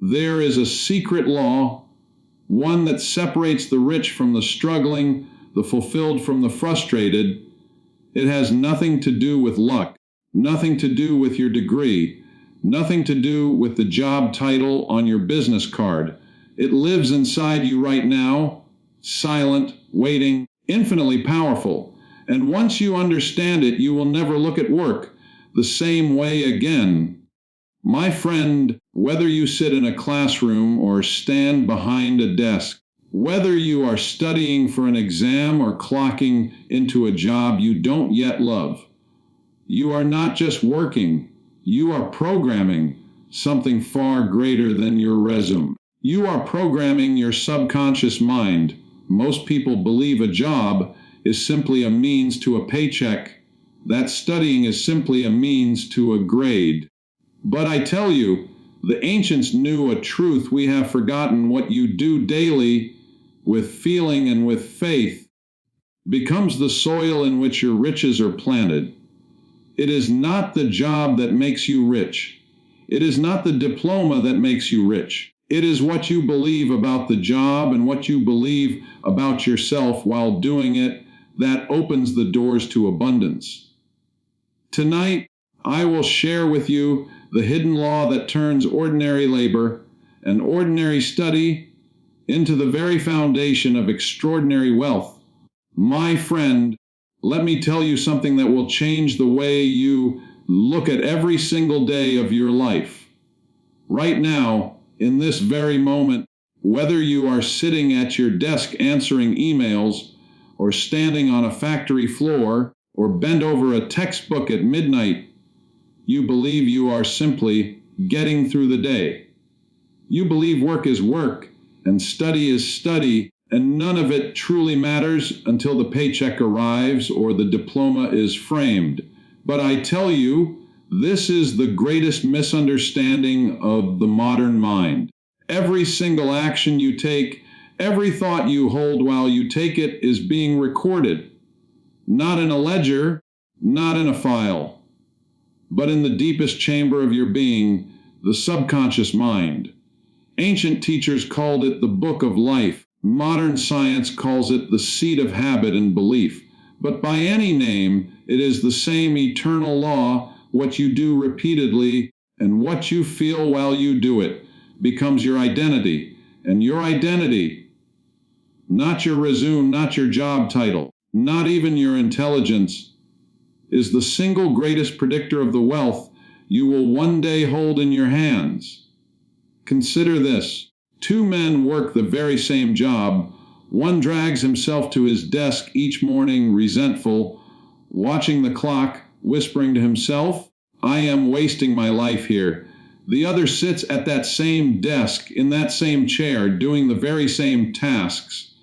There is a secret law, one that separates the rich from the struggling, the fulfilled from the frustrated. It has nothing to do with luck, nothing to do with your degree, nothing to do with the job title on your business card. It lives inside you right now, silent, waiting, infinitely powerful. And once you understand it, you will never look at work the same way again. My friend, whether you sit in a classroom or stand behind a desk, whether you are studying for an exam or clocking into a job you don't yet love, you are not just working, you are programming something far greater than your resume. You are programming your subconscious mind. Most people believe a job is simply a means to a paycheck, that studying is simply a means to a grade. But I tell you, the ancients knew a truth we have forgotten: what you do daily with feeling and with faith becomes the soil in which your riches are planted. It is not the job that makes you rich. It is not the diploma that makes you rich. It is what you believe about the job and what you believe about yourself while doing it that opens the doors to abundance. Tonight, I will share with you the hidden law that turns ordinary labor and ordinary study into the very foundation of extraordinary wealth. My friend, let me tell you something that will change the way you look at every single day of your life. Right now, in this very moment, whether you are sitting at your desk answering emails, or standing on a factory floor, or bent over a textbook at midnight, you believe you are simply getting through the day. You believe work is work and study is study, and none of it truly matters until the paycheck arrives or the diploma is framed. But I tell you, this is the greatest misunderstanding of the modern mind. Every single action you take, every thought you hold while you take it is being recorded, not in a ledger, not in a file, but in the deepest chamber of your being, the subconscious mind. Ancient teachers called it the book of life. Modern science calls it the seat of habit and belief. But by any name, it is the same eternal law. What you do repeatedly and what you feel while you do it becomes your identity. And your identity, not your resume, not your job title, not even your intelligence, is the single greatest predictor of the wealth you will one day hold in your hands. Consider this. Two men work the very same job. One drags himself to his desk each morning resentful, watching the clock, whispering to himself, "I am wasting my life here." The other sits at that same desk, in that same chair, doing the very same tasks.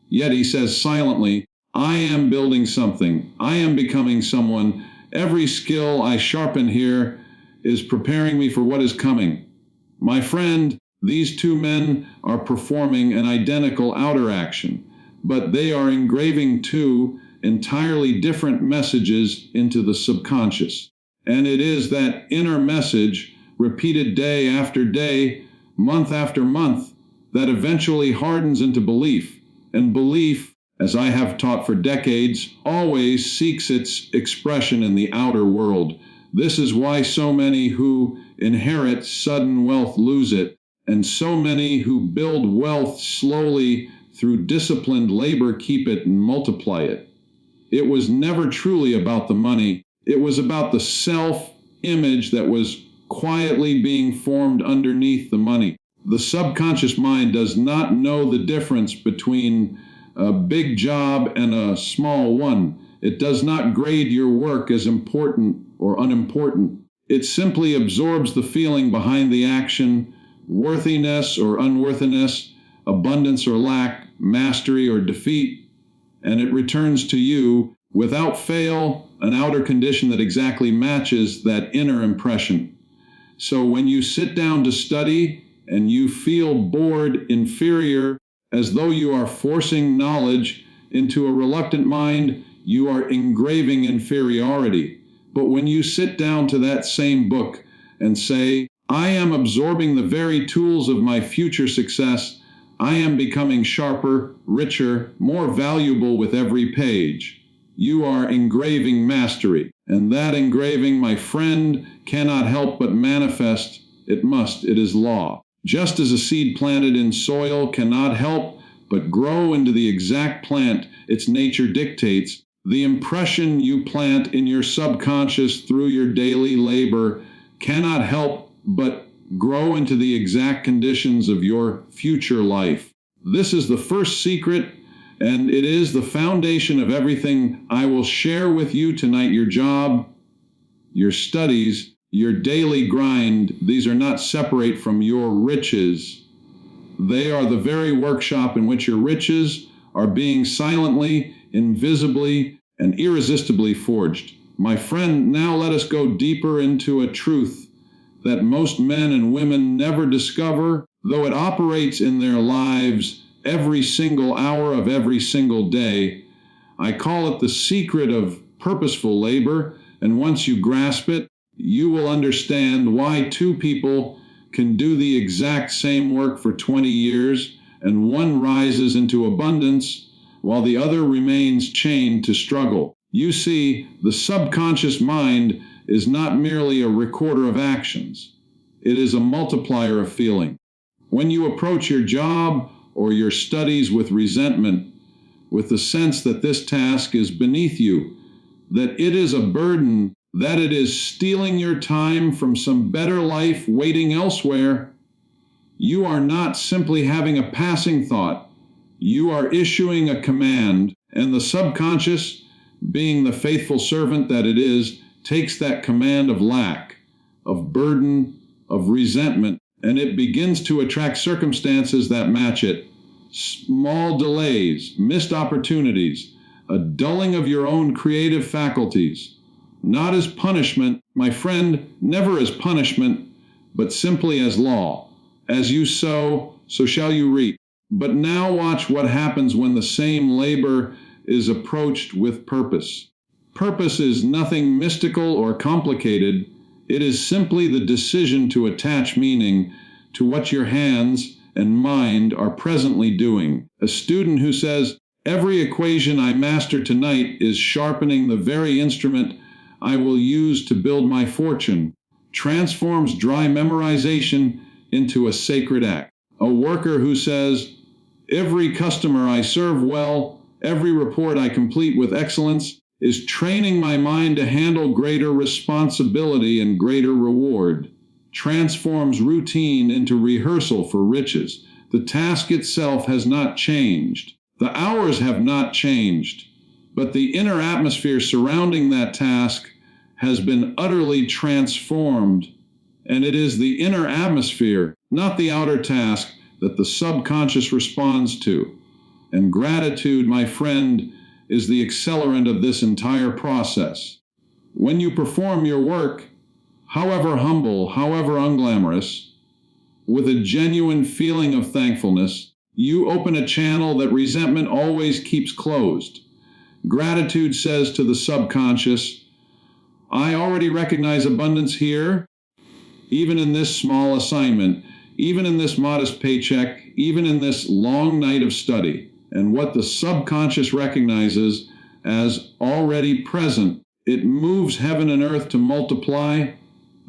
Yet he says silently, "I am building something. I am becoming someone. Every skill I sharpen here is preparing me for what is coming." My friend, these two men are performing an identical outer action, but they are engraving two entirely different messages into the subconscious. And it is that inner message, repeated day after day, month after month, that eventually hardens into belief. And belief, as I have taught for decades, always seeks its expression in the outer world. This is why so many who inherit sudden wealth lose it, and so many who build wealth slowly through disciplined labor keep it and multiply it. It was never truly about the money. It was about the self-image that was quietly being formed underneath the money. The subconscious mind does not know the difference between a big job and a small one. It does not grade your work as important or unimportant. It simply absorbs the feeling behind the action, worthiness or unworthiness, abundance or lack, mastery or defeat, and it returns to you without fail an outer condition that exactly matches that inner impression. So when you sit down to study and you feel bored, inferior, as though you are forcing knowledge into a reluctant mind, you are engraving inferiority. But when you sit down to that same book and say, I am absorbing the very tools of my future success. I am becoming sharper, richer, more valuable with every page. You are engraving mastery, and that engraving, my friend, cannot help but manifest. It must. It is law. Just as a seed planted in soil cannot help but grow into the exact plant its nature dictates, the impression you plant in your subconscious through your daily labor cannot help but grow into the exact conditions of your future life. This is the first secret, and it is the foundation of everything I will share with you tonight. Your job, your studies, your daily grind, these are not separate from your riches. They are the very workshop in which your riches are being silently, invisibly, and irresistibly forged. My friend, now let us go deeper into a truth that most men and women never discover, though it operates in their lives every single hour of every single day. I call it the secret of purposeful labor, and once you grasp it, you will understand why two people can do the exact same work for 20 years, and one rises into abundance while the other remains chained to struggle. You see, the subconscious mind is not merely a recorder of actions. It is a multiplier of feeling. When you approach your job or your studies with resentment, with the sense that this task is beneath you, that it is a burden, that it is stealing your time from some better life waiting elsewhere, you are not simply having a passing thought. You are issuing a command, and the subconscious, being the faithful servant that it is, takes that command of lack, of burden, of resentment, and it begins to attract circumstances that match it. Small delays, missed opportunities, a dulling of your own creative faculties. Not as punishment, my friend, never as punishment, but simply as law. As you sow, so shall you reap. But now watch what happens when the same labor is approached with purpose. Purpose is nothing mystical or complicated. It is simply the decision to attach meaning to what your hands and mind are presently doing. A student who says, "Every equation I master tonight is sharpening the very instrument I will use to build my fortune," transforms dry memorization into a sacred act. A worker who says, "Every customer I serve well, every report I complete with excellence," is training my mind to handle greater responsibility and greater reward, transforms routine into rehearsal for riches. The task itself has not changed. The hours have not changed, but the inner atmosphere surrounding that task has been utterly transformed. And it is the inner atmosphere, not the outer task, that the subconscious responds to. And gratitude, my friend, is the accelerant of this entire process. When you perform your work, however humble, however unglamorous, with a genuine feeling of thankfulness, you open a channel that resentment always keeps closed. Gratitude says to the subconscious, "I already recognize abundance here, even in this small assignment, even in this modest paycheck, even in this long night of study." And what the subconscious recognizes as already present, it moves heaven and earth to multiply.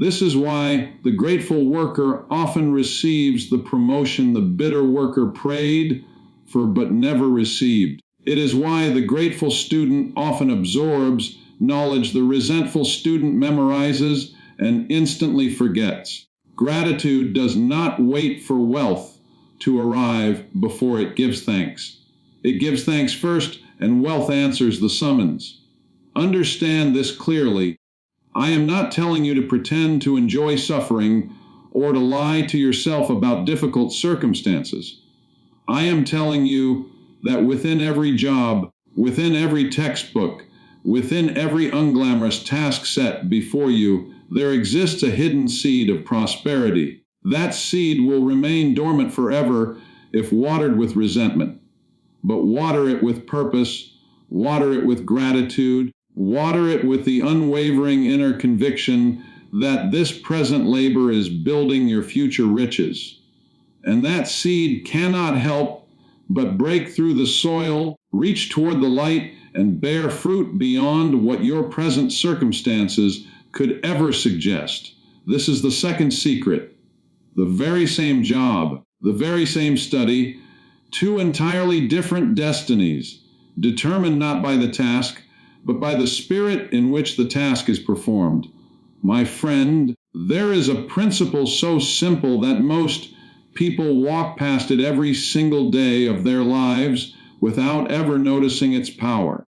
This is why the grateful worker often receives the promotion the bitter worker prayed for but never received. It is why the grateful student often absorbs knowledge the resentful student memorizes and instantly forgets. Gratitude does not wait for wealth to arrive before it gives thanks. It gives thanks first, and wealth answers the summons. Understand this clearly. I am not telling you to pretend to enjoy suffering or to lie to yourself about difficult circumstances. I am telling you that within every job, within every textbook, within every unglamorous task set before you, there exists a hidden seed of prosperity. That seed will remain dormant forever if watered with resentment. But water it with purpose, water it with gratitude, water it with the unwavering inner conviction that this present labor is building your future riches. And that seed cannot help but break through the soil, reach toward the light, and bear fruit beyond what your present circumstances could ever suggest. This is the second secret. The very same job, the very same study, two entirely different destinies, determined not by the task, but by the spirit in which the task is performed. My friend, there is a principle so simple that most people walk past it every single day of their lives without ever noticing its power.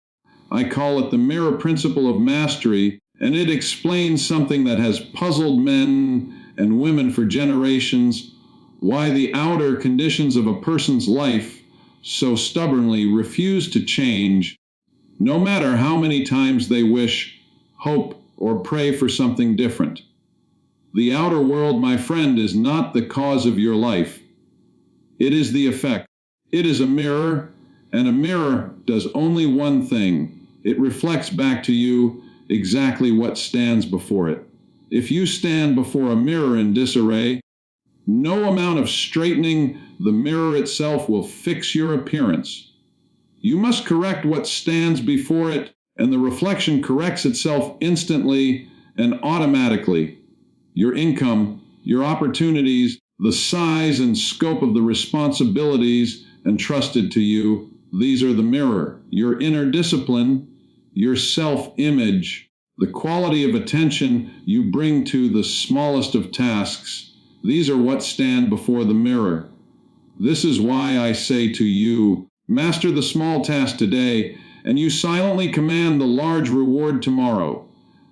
I call it the mirror principle of mastery, and it explains something that has puzzled men and women for generations: why the outer conditions of a person's life so stubbornly refuse to change, no matter how many times they wish, hope, or pray for something different. The outer world, my friend, is not the cause of your life. It is the effect. It is a mirror, and a mirror does only one thing. It reflects back to you exactly what stands before it. If you stand before a mirror in disarray, no amount of straightening the mirror itself will fix your appearance. You must correct what stands before it, and the reflection corrects itself instantly and automatically. Your income, your opportunities, the size and scope of the responsibilities entrusted to you, these are the mirror. Your inner discipline, your self-image, the quality of attention you bring to the smallest of tasks, these are what stand before the mirror. This is why I say to you, master the small task today, and you silently command the large reward tomorrow.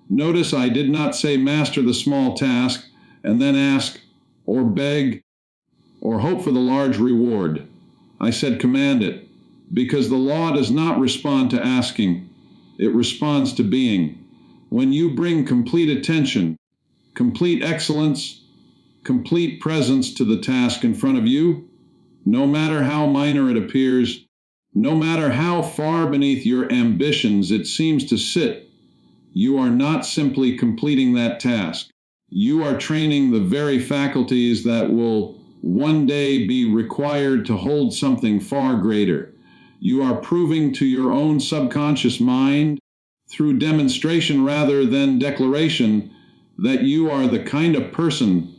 Notice I did not say master the small task and then ask or beg or hope for the large reward. I said command it, because the law does not respond to asking. It responds to being. When you bring complete attention, complete excellence, complete presence to the task in front of you, no matter how minor it appears, no matter how far beneath your ambitions it seems to sit, you are not simply completing that task. You are training the very faculties that will one day be required to hold something far greater. You are proving to your own subconscious mind, through demonstration rather than declaration, that you are the kind of person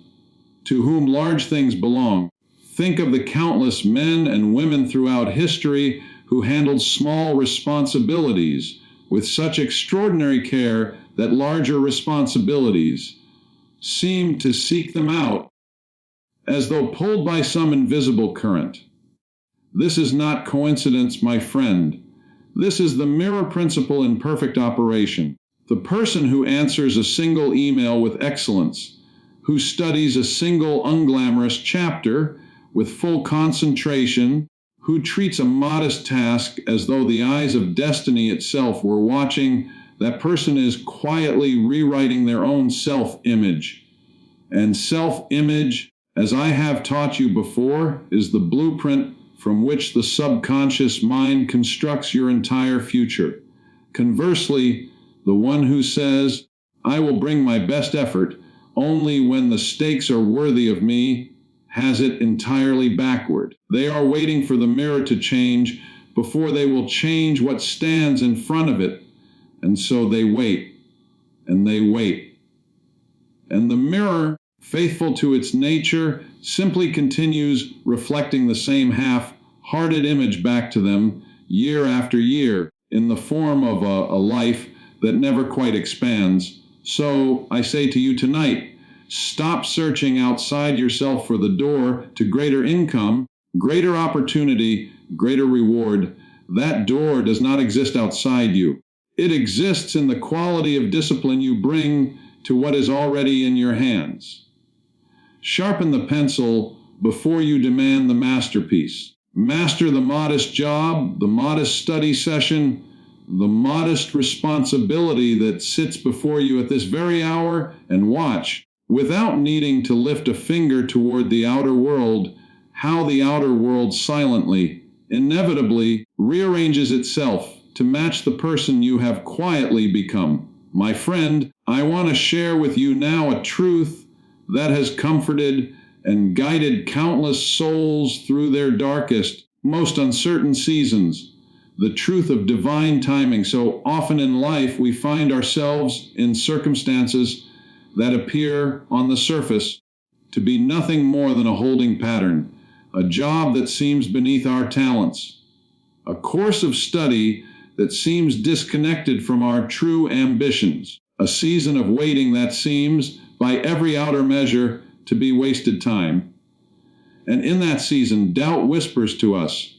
to whom large things belong. Think of the countless men and women throughout history who handled small responsibilities with such extraordinary care that larger responsibilities seemed to seek them out as though pulled by some invisible current. This is not coincidence, my friend. This is the mirror principle in perfect operation. The person who answers a single email with excellence, who studies a single unglamorous chapter with full concentration, who treats a modest task as though the eyes of destiny itself were watching, that person is quietly rewriting their own self-image. And self-image, as I have taught you before, is the blueprint from which the subconscious mind constructs your entire future. Conversely, the one who says, I will bring my best effort only when the stakes are worthy of me, has it entirely backward. They are waiting for the mirror to change before they will change what stands in front of it. And so they wait, and they wait. And the mirror, faithful to its nature, simply continues reflecting the same half-hearted image back to them year after year in the form of a life that never quite expands. So I say to you tonight, stop searching outside yourself for the door to greater income, greater opportunity, greater reward. That door does not exist outside you. It exists in the quality of discipline you bring to what is already in your hands. Sharpen the pencil before you demand the masterpiece. Master the modest job, the modest study session, the modest responsibility that sits before you at this very hour, and watch, without needing to lift a finger toward the outer world, how the outer world silently, inevitably rearranges itself to match the person you have quietly become. My friend, I want to share with you now a truth that has comforted and guided countless souls through their darkest, most uncertain seasons. The truth of divine timing. So often in life, we find ourselves in circumstances that appear on the surface to be nothing more than a holding pattern, a job that seems beneath our talents, a course of study that seems disconnected from our true ambitions, a season of waiting that seems, by every outer measure, to be wasted time. And in that season, doubt whispers to us,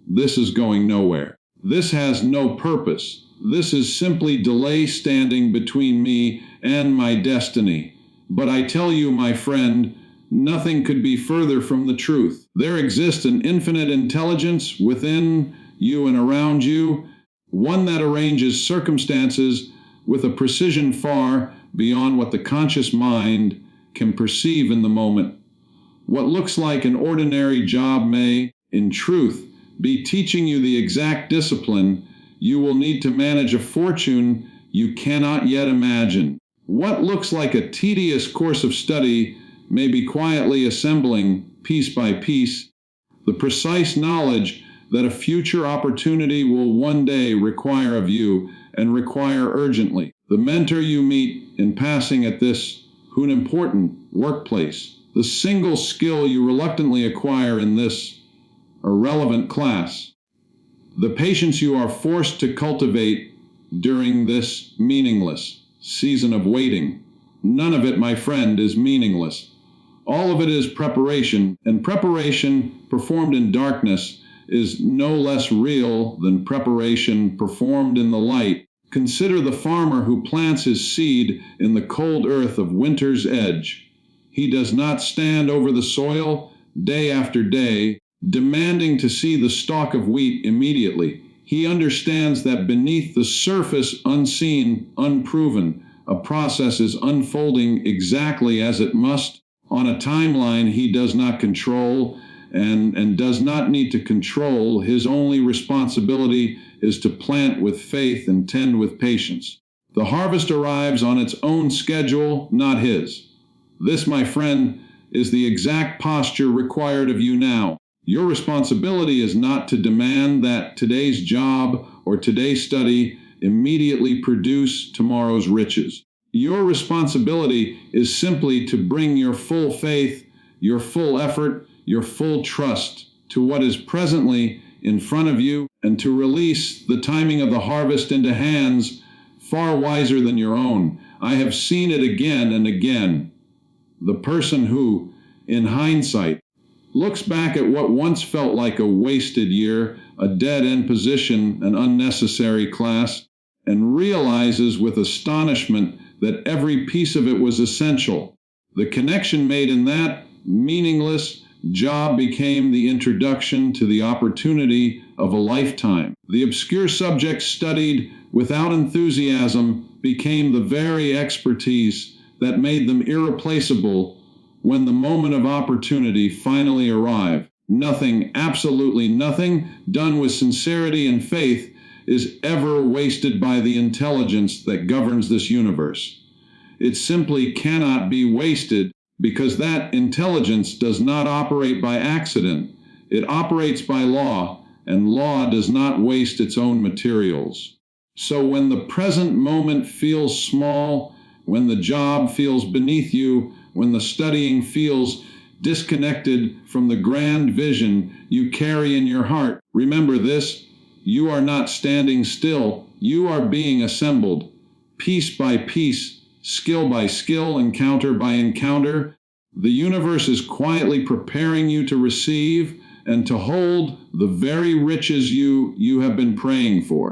this is going nowhere. This has no purpose. This is simply delay standing between me and my destiny. But I tell you, my friend, nothing could be further from the truth. There exists an infinite intelligence within you and around you, one that arranges circumstances with a precision far beyond what the conscious mind can perceive in the moment. What looks like an ordinary job may, in truth, be teaching you the exact discipline you will need to manage a fortune you cannot yet imagine. What looks like a tedious course of study may be quietly assembling, piece by piece, the precise knowledge that a future opportunity will one day require of you, and require urgently. The mentor you meet in passing at this important workplace, the single skill you reluctantly acquire in this irrelevant class, the patience you are forced to cultivate during this meaningless season of waiting. None of it, my friend, is meaningless. All of it is preparation, and preparation performed in darkness is no less real than preparation performed in the light. Consider the farmer who plants his seed in the cold earth of winter's edge. He does not stand over the soil day after day, demanding to see the stalk of wheat immediately. He understands that beneath the surface, unseen, unproven, a process is unfolding exactly as it must on a timeline he does not control and does not need to control. His only responsibility is to plant with faith and tend with patience. The harvest arrives on its own schedule, not his. This, my friend, is the exact posture required of you now. Your responsibility is not to demand that today's job or today's study immediately produce tomorrow's riches. Your responsibility is simply to bring your full faith, your full effort, your full trust to what is presently in front of you, and to release the timing of the harvest into hands far wiser than your own. I have seen it again and again. The person who, in hindsight, looks back at what once felt like a wasted year, a dead-end position, an unnecessary class, and realizes with astonishment that every piece of it was essential. The connection made in that meaningless job became the introduction to the opportunity of a lifetime. The obscure subject studied without enthusiasm became the very expertise that made them irreplaceable when the moment of opportunity finally arrived. Nothing, absolutely nothing, done with sincerity and faith is ever wasted by the intelligence that governs this universe. It simply cannot be wasted because that intelligence does not operate by accident. It operates by law, and law does not waste its own materials. So when the present moment feels small, when the job feels beneath you, when the studying feels disconnected from the grand vision you carry in your heart, remember this: you are not standing still. You are being assembled, piece by piece, skill by skill, encounter by encounter. The universe is quietly preparing you to receive and to hold the very riches you have been praying for.